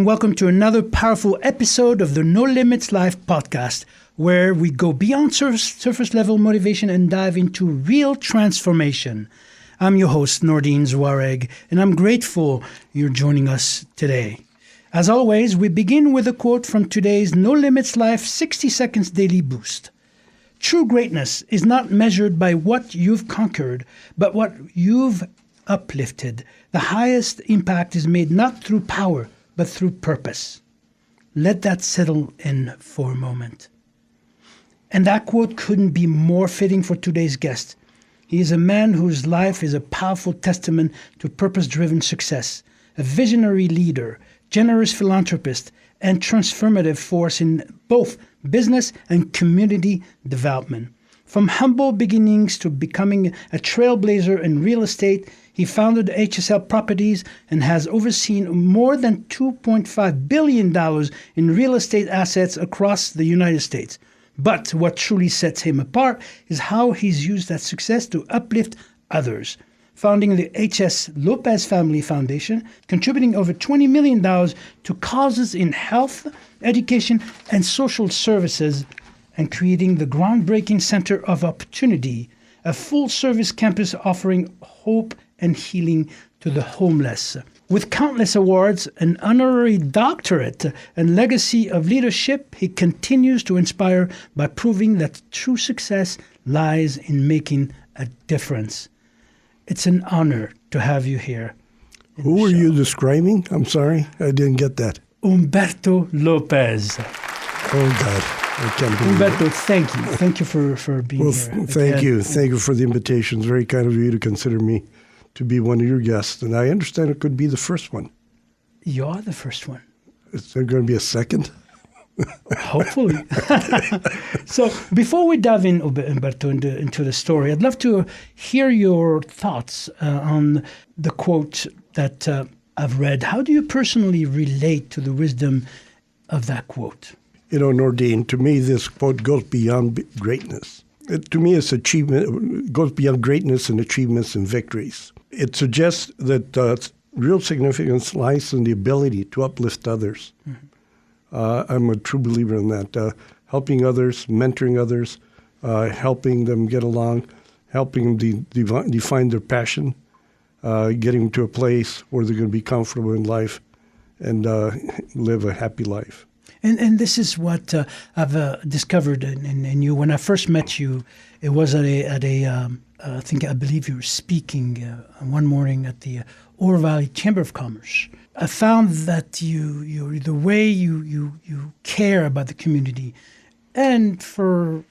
and welcome to another powerful episode of the No Limits Life podcast, where we go beyond surface level motivation and dive into real transformation. I'm your host, Nordine Zouareg, and I'm grateful you're joining us today. As always, we begin with a quote from today's No Limits Life 60 Seconds Daily Boost. True greatness is not measured by what you've conquered, but what you've uplifted. The highest impact is made not through power, but through purpose. Let that settle in for a moment. And that quote couldn't be more fitting for today's guest. He is a man whose life is a powerful testament to purpose-driven success, a visionary leader, generous philanthropist, and transformative force in both business and community development. From humble beginnings to becoming a trailblazer in real estate, he founded HSL Properties and has overseen more than $2.5 billion in real estate assets across the United States. But what truly sets him apart is how he's used that success to uplift others. Founding the H.S. Lopez Family Foundation, contributing over $20 million to causes in health, education, and social services, and creating the groundbreaking Center of Opportunity, a full-service campus offering hope and healing to the homeless. With countless awards, an honorary doctorate, and legacy of leadership, he continues to inspire by proving that true success lies in making a difference. It's an honor to have you here. Who are you describing? I'm sorry, I didn't get that. Humberto Lopez. Oh, God. I can't believe Humberto, it. thank you. Thank you for being here. Thank you. Thank you for the invitation. It's very kind of you to consider me to be one of your guests. And I understand it could be the first one. You're the first one. Is there going to be a second? Hopefully. So before we dive in, Humberto, into the story, I'd love to hear your thoughts on the quote that I've read. How do you personally relate to the wisdom of that quote? You know, Nordine, to me, this quote goes beyond greatness. To me, it's achievement, goes beyond greatness and achievements and victories. It suggests that real significance lies in the ability to uplift others. Mm-hmm. I'm a true believer in that. Helping others, mentoring others, helping them get along, helping them define their passion, getting them to a place where they're going to be comfortable in life and live a happy life. And this is what I've discovered in you. When I first met you, it was at a I believe you were speaking one morning at the Oro Valley Chamber of Commerce. I found that the way you care about the community and for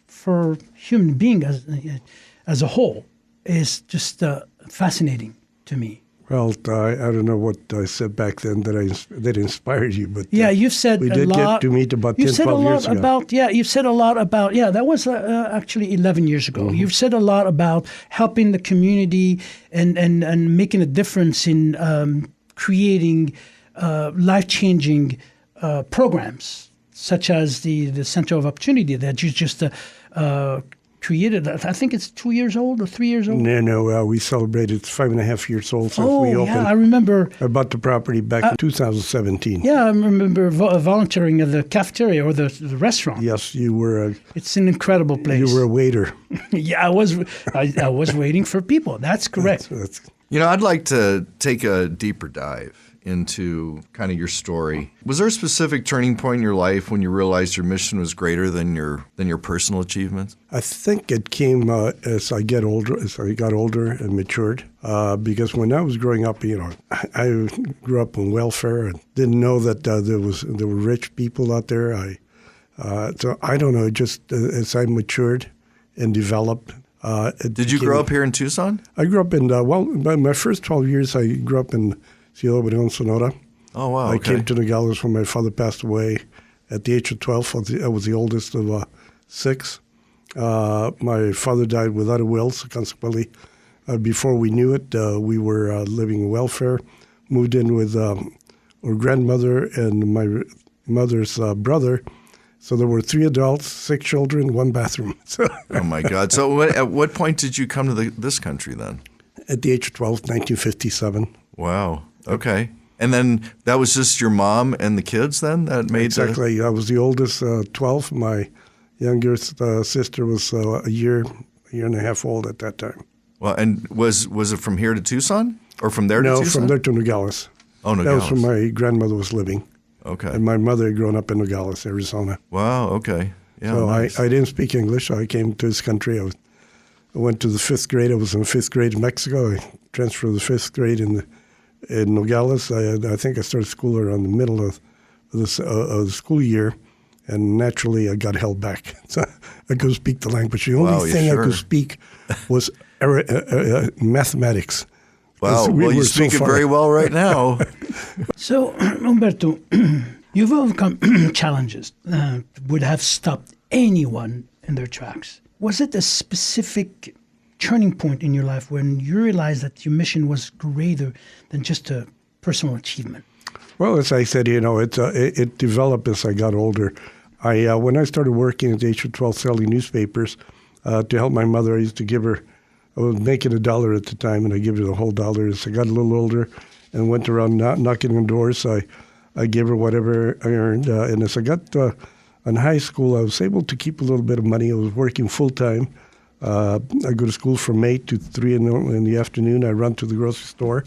human being as a whole is just fascinating to me. Well, I don't know what I said back then that inspired you, but yeah, you've said we a did lot. Get to meet about 10, 12 years ago. You've said a lot about, that was actually 11 years ago. Mm-hmm. You've said a lot about helping the community and making a difference in creating life-changing programs, such as the Center of Opportunity that you just created. I think it's 2 years old or 3 years old. No, we celebrated. It's 5.5 years old since we opened. Yeah, I remember. I bought the property back in 2017. Yeah, I remember volunteering at the cafeteria or the restaurant. Yes, you were. It's an incredible place. You were a waiter. Yeah, I was waiting for people. That's correct. I'd like to take a deeper dive into kind of your story. Was there a specific turning point in your life when you realized your mission was greater than your personal achievements? I think it came as I got older and matured. Because when I was growing up, I grew up on welfare and didn't know that there were rich people out there. So I don't know. Just as I matured and developed. Did you grow up here in Tucson? I grew up in my first 12 years. I grew up in Ciudad Obregón, Sonora. Oh, wow. I came to Nogales when my father passed away at the age of 12. I was the oldest of 6. My father died without a will, so consequently, before we knew it, we were living in welfare. Moved in with our grandmother and my mother's brother. So there were 3 adults, 6 children, 1 bathroom. Oh, my God. So at what point did you come to this country then? At the age of 12, 1957. Wow. Okay. And then that was just your mom and the kids then that made Exactly. I was the oldest, 12. My youngest sister was a year and a half old at that time. Well, and was it from here to Tucson? Or from there to Tucson? No, from there to Nogales. Oh, Nogales. That was where my grandmother was living. Okay. And my mother had grown up in Nogales, Arizona. Wow, okay. Yeah, so nice. I didn't speak English, so I came to this country. I went to the 5th grade. I was in 5th grade in Mexico. I transferred to the 5th grade in Nogales. I think I started school around the middle of the school year, and naturally I got held back. So I could speak the language. The only thing I could speak was mathematics. Wow, well, you speak it very well right now. So, Humberto, you've overcome challenges that would have stopped anyone in their tracks. Was it a specific turning point in your life when you realized that your mission was greater than just a personal achievement? Well, as I said, it developed as I got older. When I started working at the age of 12 selling newspapers to help my mother, I used to give her, I was making $1 at the time, and I gave her the whole dollar. As I got a little older and went around knocking on doors, I gave her whatever I earned. And as I got in high school, I was able to keep a little bit of money. I was working full-time. I go to school from 8 to 3 in the afternoon. I run to the grocery store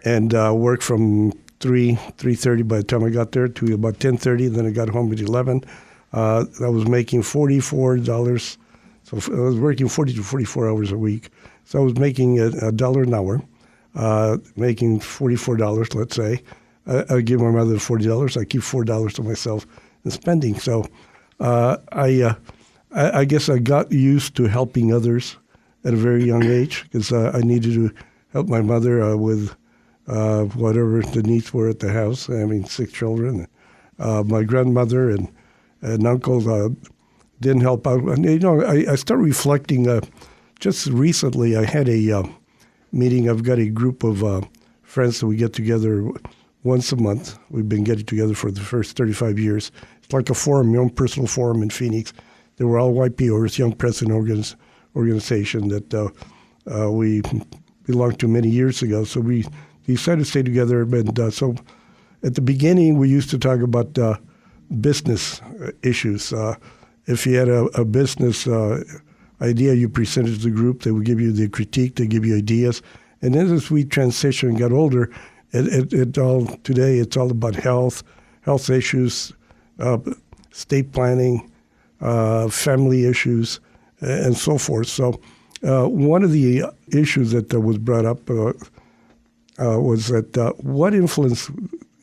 and work from 3:30 by the time I got there to about 10:30. Then I got home at 11. I was making $44. So I was working 40 to 44 hours a week. So I was making $1 an hour, making $44, let's say. I give my mother $40. I keep $4 to myself in spending. So I guess I got used to helping others at a very young age because I needed to help my mother with whatever the needs were at the house. I mean, 6 children. My grandmother and uncle didn't help out. And, I started reflecting. Just recently, I had a meeting. I've got a group of friends that we get together once a month. We've been getting together for the first 35 years. It's like a forum, my own personal forum in Phoenix. They were all YPOers, Young President Organization that we belonged to many years ago. So we decided to stay together. And so at the beginning, we used to talk about business issues. If you had a business idea you presented to the group, they would give you the critique, they give you ideas. And then as we transitioned and got older, today it's all about health issues, state planning, family issues, and so forth. So one of the issues that was brought up was that what influence,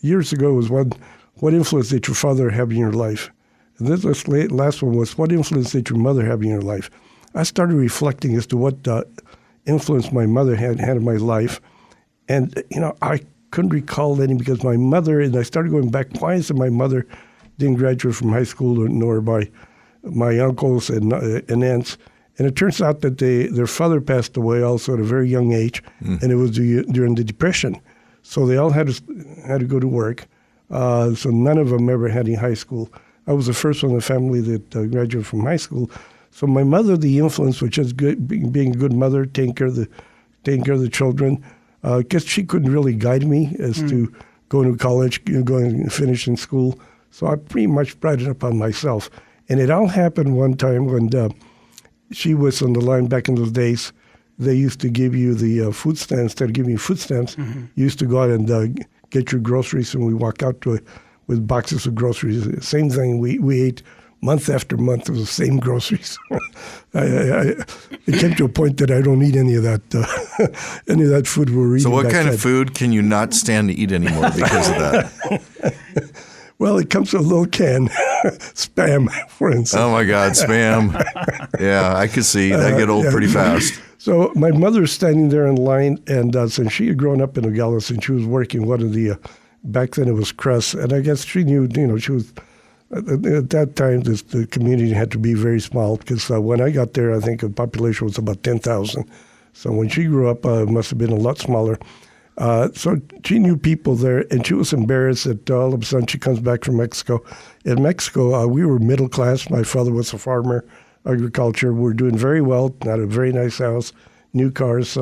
years ago, was what influence did your father have in your life? And this last one was, what influence did your mother have in your life? I started reflecting as to what influence my mother had in my life. And, I couldn't recall any because my mother, and I started going back, why is it my mother didn't graduate from high school nor my uncles and aunts? And it turns out that their father passed away also at a very young age, and it was during the Depression. So they all had to go to work. So none of them ever had any high school. I was the first one in the family that graduated from high school. So my mother, the influence, which is good, being a good mother, taking care of the children, because she couldn't really guide me as to going to college, going and finishing school. So I pretty much brought it upon myself. And it all happened one time when she was on the line back in those days. They used to give you the food stamps. Instead of giving you food stamps, you used to go out and get your groceries, and we walk out with boxes of groceries. Same thing. We ate month after month of the same groceries. It came to a point that I don't eat any of that food we're eating. So what kind of food can you not stand to eat anymore because of that? Well, it comes in a little can. Spam, for instance. Oh, my God, spam. Yeah, I could see. That get old pretty fast. So my mother's standing there in line, and since she had grown up in Nogales and she was working one of the, back then it was Crest, and I guess she knew, she was, at that time the community had to be very small because when I got there, I think the population was about 10,000. So when she grew up, it must have been a lot smaller. So she knew people there, and she was embarrassed that all of a sudden she comes back from Mexico. In Mexico, we were middle class. My father was a farmer, agriculture. We were doing very well, had a very nice house, new cars,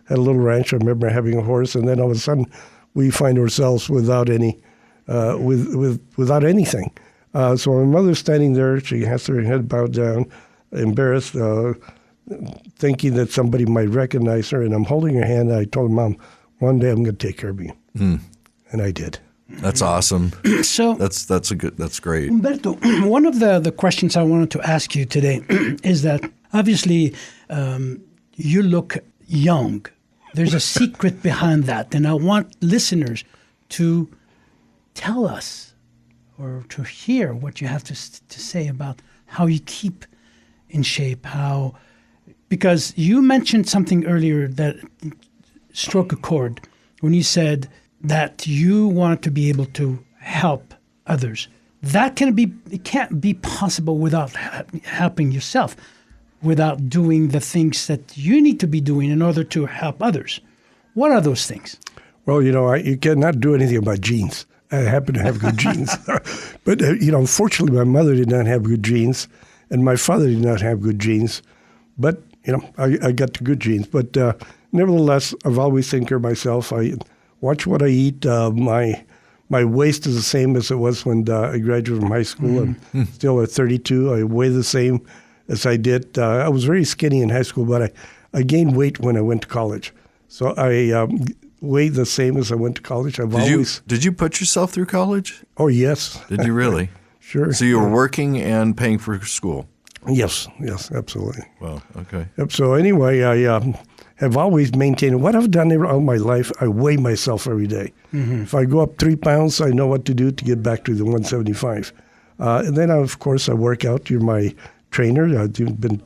had a little ranch. I remember having a horse, and then all of a sudden, we find ourselves without any, without anything. So my mother's standing there. She has her head bowed down, embarrassed, thinking that somebody might recognize her. And I'm holding her hand. And I told her, Mom, one day I'm going to take care of you. And I did. That's awesome. So that's great. Humberto, one of the questions I wanted to ask you today is that obviously you look young. There's a secret behind that. And I want listeners to tell us or to hear what you have to say about how you keep in shape, because you mentioned something earlier that struck a chord when you said that you want to be able to help others. It can't be possible without helping yourself, without doing the things that you need to be doing in order to help others. What are those things? Well, you cannot do anything about genes. I happen to have good genes. But, unfortunately, my mother did not have good genes, and my father did not have good genes. But, I got the good genes. But nevertheless, I've always taken care of myself. I watch what I eat. My waist is the same as it was when I graduated from high school. I'm still at 32. I weigh the same as I did. I was very skinny in high school, but I gained weight when I went to college. So I weighed the same as I went to college. Did you put yourself through college? Oh, yes. Did you really? Sure. So you were working and paying for school? Yes, absolutely. Wow, okay. Yep. So anyway, I have always maintained what I've done all my life. I weigh myself every day. If I go up 3 pounds, I know what to do to get back to the 175. And then, of course, I work out. You're my trainer. You've been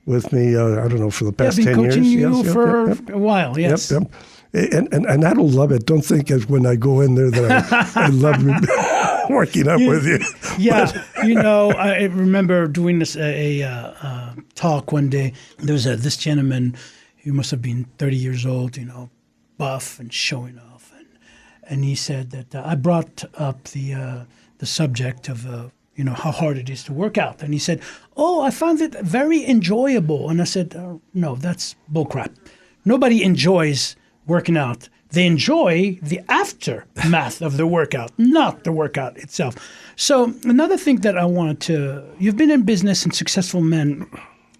with me, I don't know, for the past 10 years. I've been coaching you for a while, yes. Yep. And I don't love it. Don't think as when I go in there that I love working out with you. Yeah, I remember doing this a talk one day. There was this gentleman who must have been 30 years old, buff and showing off, and he said that I brought up the subject of how hard it is to work out, and he said, "Oh, I found it very enjoyable," and I said, "No, that's bullcrap. Nobody enjoys working out. They enjoy the aftermath of the workout, not the workout itself." So another thing that I wanted you've been in business and successful men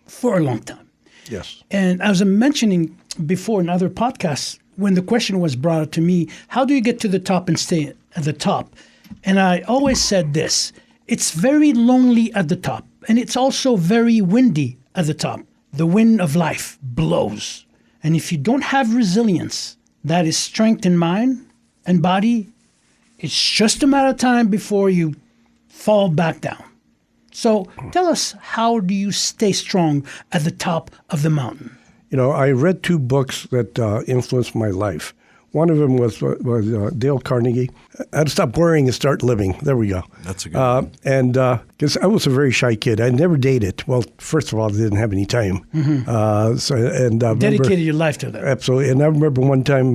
for a long time. Yes. And as I was mentioning before in other podcasts, when the question was brought up to me, how do you get to the top and stay at the top? And I always said this, it's very lonely at the top, and it's also very windy at the top. The wind of life blows. And if you don't have resilience, that is strength in mind and body, it's just a matter of time before you fall back down. So tell us, how do you stay strong at the top of the mountain? I read 2 books that influenced my life. One of them was Dale Carnegie. I'd stop worrying and start living. There we go. That's a good one. And because I was a very shy kid. I never dated. Well, first of all, I didn't have any time. Dedicated your life to that. Absolutely. And I remember one time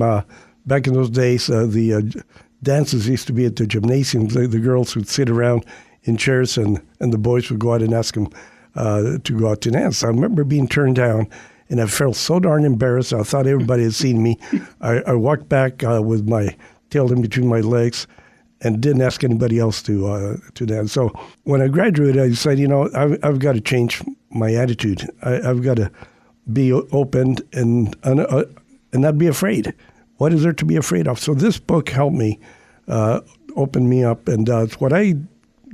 back in those days, the dances used to be at the gymnasium. The girls would sit around in chairs, and the boys would go out and ask them to go out to dance. I remember being turned down. And I felt so darn embarrassed. I thought everybody had seen me. I walked back with my tail in between my legs and didn't ask anybody else to dance. So when I graduated, I said, I've got to change my attitude. I've got to be open and not be afraid. What is there to be afraid of? So this book helped me, open me up. And what I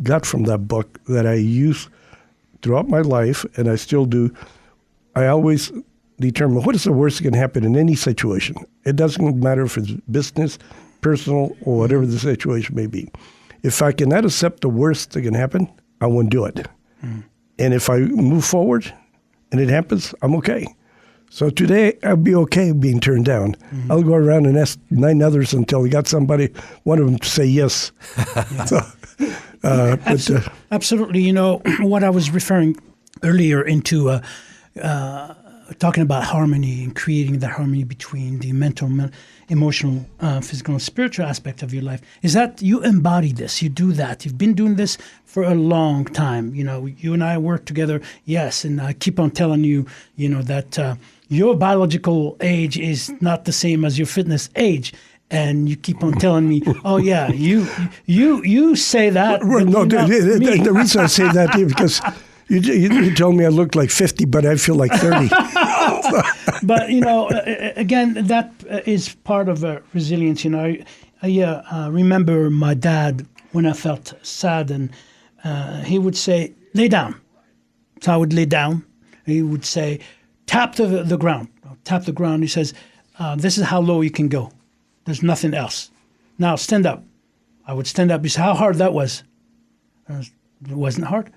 got from that book that I use throughout my life, and I still do, I always determine what is the worst that can happen in any situation. It doesn't matter if it's business, personal, or whatever the situation may be. If I cannot accept the worst that can happen, I won't do it. And if I move forward and it happens, I'm okay. So today, I'll be okay being turned down. I'll go around and ask 9 others until I got somebody, one of them to say yes. Absolutely. What I was referring earlier into talking about harmony and creating the harmony between the mental, emotional, physical, and spiritual aspect of your life, is that you embody this. You do that. You've been doing this for a long time. You and I work together, yes, and I keep on telling you, that your biological age is not the same as your fitness age. And you keep on telling me, oh yeah, you say that. Well, no, the reason I say that is because you told me I looked like 50, but I feel like 30. But again, that is part of resilience. I remember my dad when I felt sad, and he would say, "Lay down." So I would lay down. He would say, "Tap the ground." Tap the ground. He says, "This is how low you can go. There's nothing else. Now stand up." I would stand up. He said, "How hard that was?" It wasn't hard.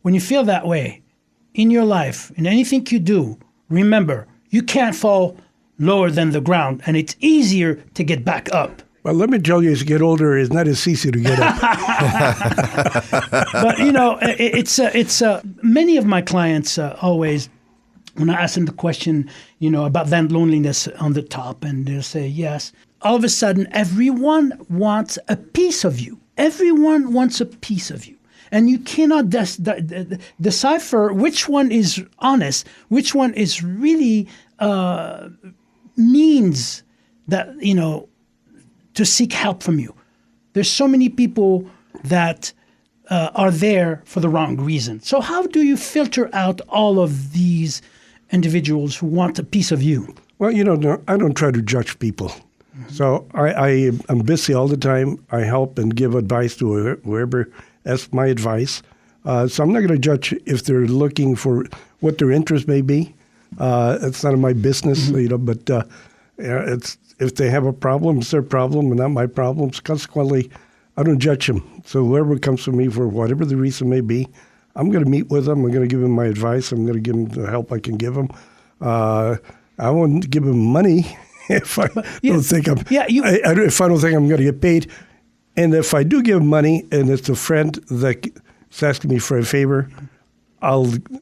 When you feel that way in your life, in anything you do, remember, you can't fall lower than the ground, and it's easier to get back up. Well, let me tell you, as you get older, it's not as easy to get up. But, it's many of my clients always, when I ask them the question, about that loneliness on the top, and they'll say yes, all of a sudden, everyone wants a piece of you. Everyone wants a piece of you. And you cannot decipher which one is honest, which one is really means that, to seek help from you. There's so many people that are there for the wrong reason. So how do you filter out all of these individuals who want a piece of you? Well, I don't try to judge people. Mm-hmm. So I'm busy all the time. I help and give advice to whoever asks my advice. So I'm not going to judge if they're looking for what their interest may be. It's none of my business, mm-hmm. But it's if they have a problem, it's their problem and not my problems. Consequently, I don't judge them. So whoever comes to me for whatever the reason may be, I'm going to meet with them. I'm going to give them my advice. I'm going to give them the help I can give them. I won't give them money if I don't think if I don't think I'm going to get paid. And if I do give money and it's a friend that's asking me for a favor,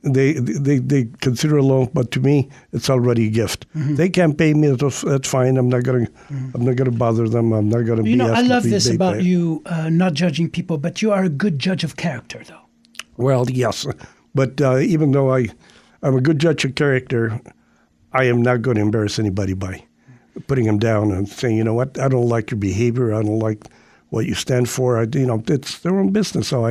they consider a loan, but to me it's already a gift. Mm-hmm. They can't pay me. That's fine. I'm not going to bother them. I'm not going to be. I love this about you, not judging people, but you are a good judge of character, though. Well, yes, but even though I'm a good judge of character, I am not going to embarrass anybody by putting them down and saying, you know what, I don't like your behavior. I don't like what you stand for. It's their own business. So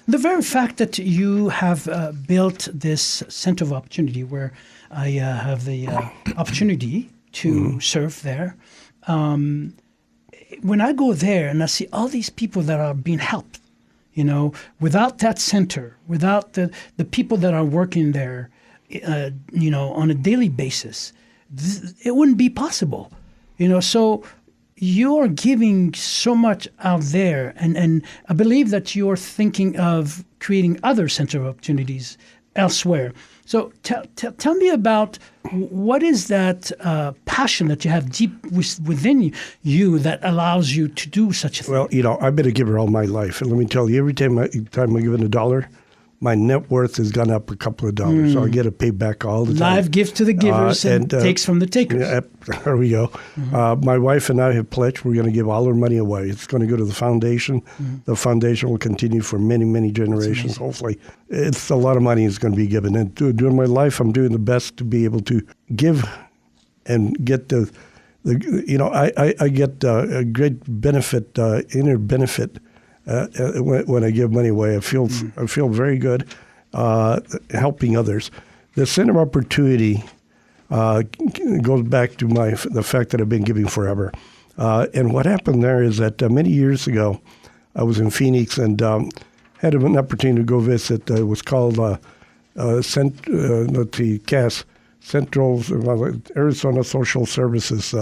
The very fact that you have built this center of opportunity where I have the opportunity to mm-hmm. serve there, when I go there and I see all these people that are being helped, without that center, without the people that are working there, on a daily basis, it wouldn't be possible, so you're giving so much out there, and I believe that you're thinking of creating other center of opportunities elsewhere. So tell me about what is that passion that you have deep within you that allows you to do such a thing? Well, I've been a giver all my life, and let me tell you, every time I give $1, my net worth has gone up a couple of dollars, so I get a payback all the time. Life gives to the givers and takes from the takers. Yeah, there we go. Mm-hmm. My wife and I have pledged we're going to give all our money away. It's going to go to the foundation. Mm-hmm. The foundation will continue for many, many generations, hopefully. It's a lot of money is going to be given. And during my life, I'm doing the best to be able to give and get I get a great benefit, inner benefit. When I give money away, I feel very good helping others. The center of opportunity goes back to the fact that I've been giving forever. And what happened there is that many years ago, I was in Phoenix and had an opportunity to go visit. It was called Central Arizona Social Services.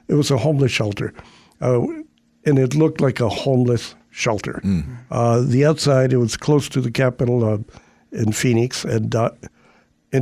It was a homeless shelter, and it looked like a homeless shelter. The outside, it was close to the Capitol in Phoenix, and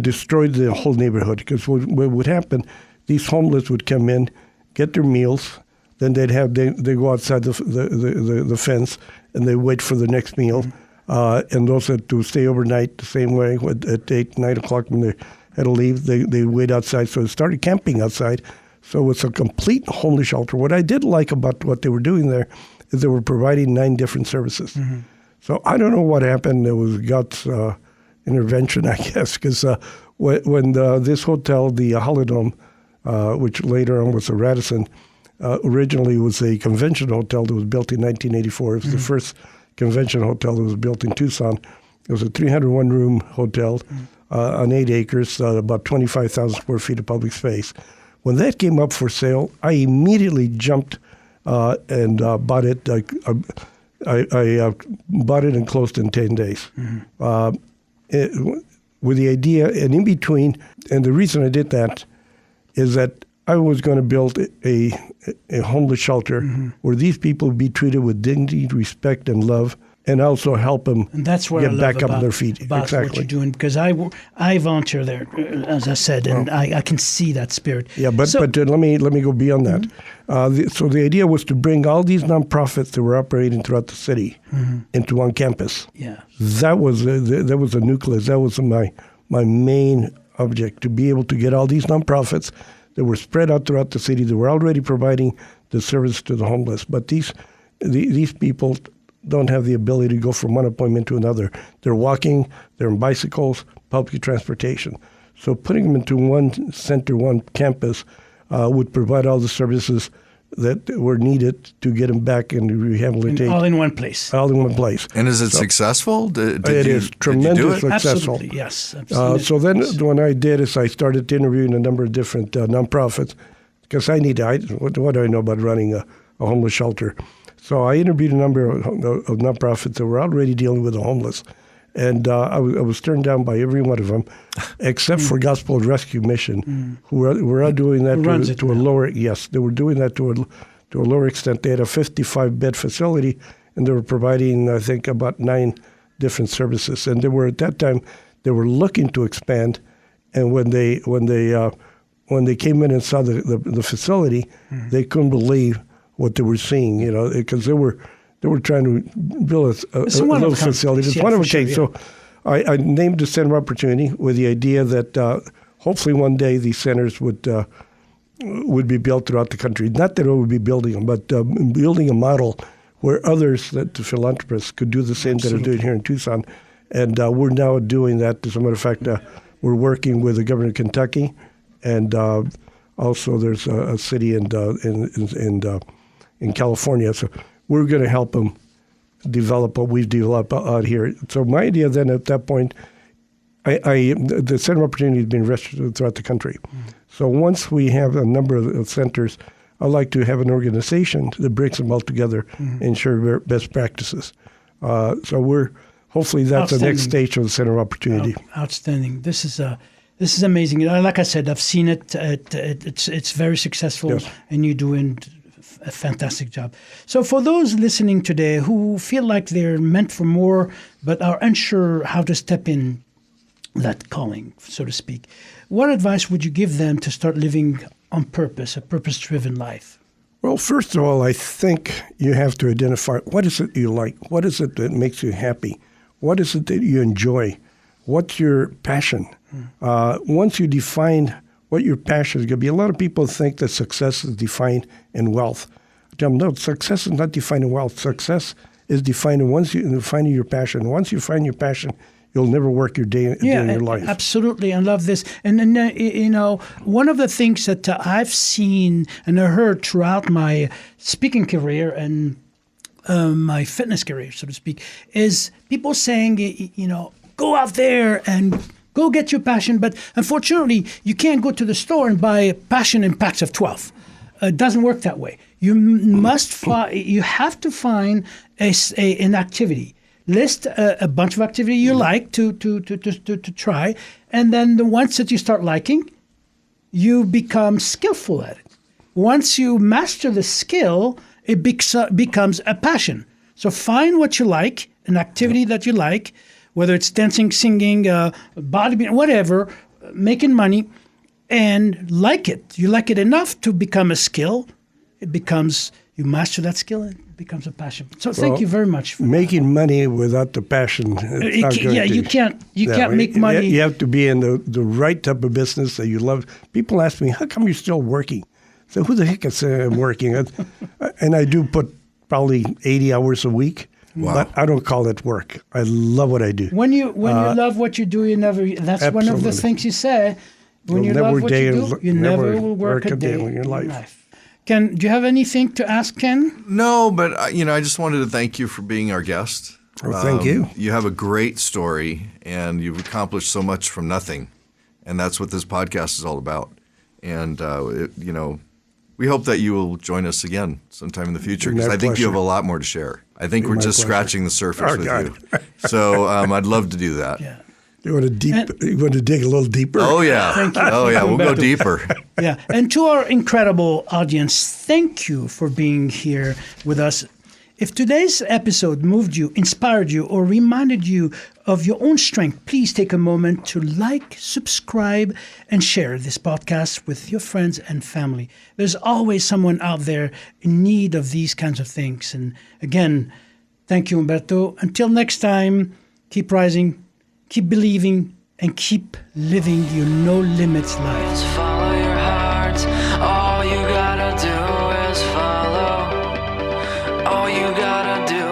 destroyed the whole neighborhood. Because what would happen, these homeless would come in, get their meals, then they go outside the fence, and they wait for the next meal. And those that to stay overnight the same way at 8, 9 o'clock when they had to leave, they wait outside. So they started camping outside. So it's a complete homeless shelter. What I did like about what they were doing there is they were providing 9 different services. Mm-hmm. So I don't know what happened. It was God's intervention, I guess, because when this hotel, the Holidome, which later on was the Radisson, originally was a convention hotel that was built in 1984. It was the first convention hotel that was built in Tucson. It was a 301-room hotel on 8 acres, about 25,000 square feet of public space. When that came up for sale, I immediately jumped and bought it. I bought it and closed in 10 days. With the idea, and in between, and the reason I did that is that I was going to build a homeless shelter where these people would be treated with dignity, respect, and love, and also help them and that's what get I love back up on their feet. About exactly. what you're doing, because I volunteer there, as I said, and I can see that spirit. Yeah, but let me go beyond that. So the idea was to bring all these nonprofits that were operating throughout the city into one campus. Yeah, that was the nucleus. That was my main object, to be able to get all these nonprofits that were spread out throughout the city. That were already providing the service to the homeless, but these people don't have the ability to go from one appointment to another. They're walking, they're on bicycles, public transportation. So putting them into one center, one campus, would provide all the services that were needed to get them back and rehabilitate. All in one place. All in one place. And is it successful? It is tremendously successful. Absolutely, yes. So then what I did is I started interviewing a number of different nonprofits, because what do I know about running a homeless shelter? So I interviewed a number of nonprofits that were already dealing with the homeless. And I was turned down by every one of them, except for Gospel Rescue Mission, who were doing that to a lower. Yes, they were doing that to a lower extent. They had a 55-bed facility, and they were providing, I think, about 9 different services. And they were at that time they were looking to expand. And when they came in and saw the facility, they couldn't believe what they were seeing. Because they were trying to build a little facility. It's one of a kind. So I named the Center of Opportunity with the idea that hopefully one day these centers would be built throughout the country. Not that I would be building them, but building a model where others, the philanthropists, could do the same that are doing here in Tucson. And we're now doing that. As a matter of fact, we're working with the governor of Kentucky, and also there's a city in California. So we're going to help them develop what we've developed out here. So my idea then at that point, the Center of Opportunity has been registered throughout the country. So once we have a number of centers, I'd like to have an organization that brings them all together and share best practices. So hopefully that's the next stage of the Center of Opportunity. Outstanding. This is amazing. Like I said, I've seen it. It's very successful, and you're doing a fantastic job. So for those listening today who feel like they're meant for more but are unsure how to step in that calling, so to speak, what advice would you give them to start living on purpose, a purpose-driven life? Well, first of all, I think you have to identify what is it you like, what is it that makes you happy, what is it that you enjoy, what's your passion. Once you define what your passion is going to be. A lot of people think that success is defined in wealth. I tell them, no, success is not defined in wealth. Success is defined once you find your passion. Once you find your passion, you'll never work your day during your life. Absolutely. I love this. And one of the things that I've seen and I heard throughout my speaking career and my fitness career, so to speak, is people saying, go out there and go get your passion. But unfortunately, you can't go to the store and buy passion in packs of 12. It doesn't work that way. You have to find an activity. List a bunch of activity you like to try, and then the ones that you start liking, you become skillful at it. Once you master the skill, it becomes a passion. So find what you like, an activity that you like, whether it's dancing, singing, bodybuilding, whatever, making money, and like it. You like it enough to become a skill. It becomes you master that skill, it becomes a passion. So thank you very much. For making money without the passion. It's not going to, you can't make money. You have to be in the right type of business that you love. People ask me, how come you're still working? So who the heck is I'm working? And I do put probably 80 hours a week. Wow. But I don't call it work. I love what I do. When you love what you do, you never. That's one of the Absolutely. things you say. When You'll you love never what you do, you never will work a day in your life. Ken, do you have anything to ask Ken? No, but I just wanted to thank you for being our guest. Well, thank you. You have a great story, and you've accomplished so much from nothing, and that's what this podcast is all about. And we hope that you will join us again sometime in the future, because My I think you pleasure. have a lot more to share. I think we're My just pleasure. scratching the surface Oh, with God. you. So I'd love to do that. Yeah. You want to dig a little deeper? Oh yeah. Thank you. Oh yeah. We'll go Humberto. deeper. Yeah. And to our incredible audience, thank you for being here with us. If today's episode moved you, inspired you, or reminded you of your own strength, please take a moment to like, subscribe, and share this podcast with your friends and family. There's always someone out there in need of these kinds of things. And again, thank you, Humberto. Until next time, keep rising, keep believing, and keep living your no limits life. Just follow your heart. All you gotta do is follow. All you gotta do